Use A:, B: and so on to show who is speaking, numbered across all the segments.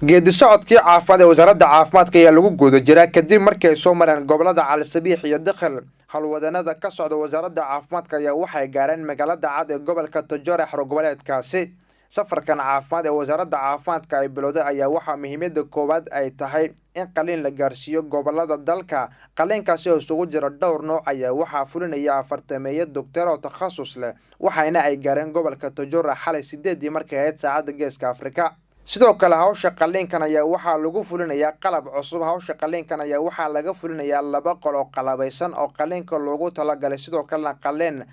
A: geedi socodkii caafimaad ee wasaaradda caafimaadka ayaa lagu guda jiraa kadib markii ay soo mareen gobolada Cali Sabiix iyo Dakhil. Halwadanada ka socda wasaaradda caafimaadka ayaa waxay gaareen magaalada cad ee gobolka Togora xarun goboleedkaasi. safarkan caafimaad ee wasaaradda caafimaadka ay bilowday ayaa waxaa muhiimada koowaad ay tahay in qaliin la gaarsiiyo gobolada dalka. qaliinkaasi oo isugu jira dhowr nooc ayaa waxaa fulinaya 40 doctor oo takhasus leh, waxayna ay gaareen gobolka Togora xalay 8 markay ahayd saacada Geeska Afrika. sidoo kale hawsha qaliinkan ayaa waxaa lagu fulinayaa qalab cusub. hawsha qaliinkan ayaa waxaa laga fulinayaa 2 qol oo qalabaysan oo qaliinka loogu talagalay, sidoo kalena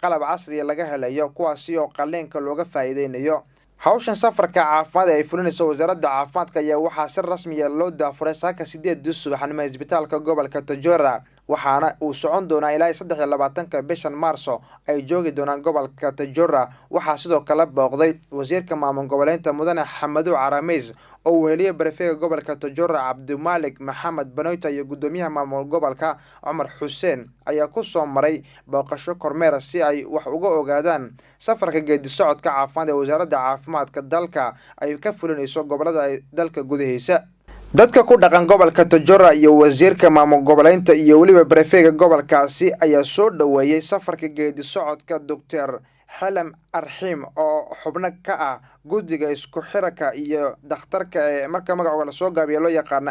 A: qalab casriya laga helayo kuwaasi oo qaliinka looga faa'iideynayo. hawshan safarka caafimaad ee ay fulinayso wasaaradda caafimaadka ayaa waxaa si rasmi ah loo daafuray saaka 8 subaxnimo isbitaalka gobolka Togora, waxaana uu socon doonaa ilaa 23 bishan Maarso ay joogi doonaan gobolka Togora. waxaa sidoo kale booqday wasiirka maamul goboleedka mudane Xamadu Carameys oo uu heliyay barafeega gobolka Togora Cabdimalik Maxamed Banoyta iyo gudoomiyaha maamul gobolka Cumar Xuseen ayaa ku soo maray booqasho kormeer si ay wax uga ogaadaan safarka geedi socodka caafimaad ee wasaaradda caafimaadka dalka ay ka fulinayso gobolada dalka gudahiisa. dadka ku dhaqan gobolka Togora iyo wasiirka maamul goboleedka iyo waliba barafeega gobolkaasi ayaa soo dhaweeyay safarka geedi socodka Dr. Halam Arhim oo xubno ka ah guddiga isku xirka iyo dhakhtarka ee marka magacooda la soo gaabiyo loo yaqaan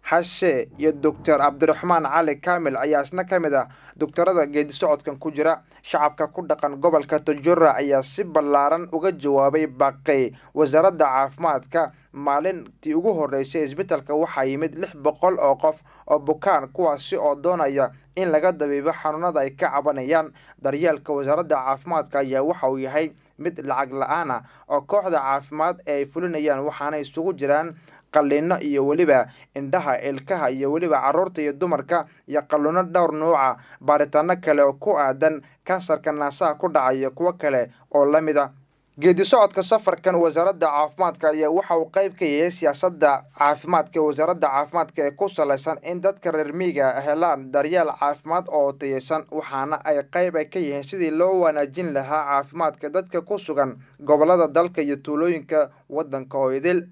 A: Hashe iyo Dr. Abdiraxmaan Cali Kamil ayaa isna kamid ah doctorada geedi socodkan ku jira. shacabka ku dhaqan gobolka Togora ayaa si ballaaran uga jawaabay baaqay wasaaradda caafimaadka. maalintii ugu horeysay isbitaalka waxaa yimid 600 oo qof oo bukaan kuwaasi oo doonaya in laga dabiibo xanuunada ay ka cabanayaan. daryeelka wasaaradda caafimaadka ayaa waxa uu yahay mid lacag la'aan ah oo kooxda caafimaad ay fulinayaan, waxaana isugu jiraan qaliino iyo waliba indhaha, ilkaha iyo waliba carruurta iyo dumarka, iyo qalliino dhowr nooc baaritaano kale oo ku aadan kansarka naasaha ku dhacaya kuwa kale oo la mid ah. geedi socodka safarkan wasaaradda caafimaadka ayaa waxa uu qayb ka yahay siyaasadda caafimaadka wasaaradda caafimaadka ee ku saleysan in dadka reer miyiga helaan daryeel caafimaad oo tayeysan, waxaana ay qayb ka yihiin sidii loo wanaajin lahaa caafimaadka dadka ku sugan gobolada dalka iyo tuulooyinka waddanka oo idil.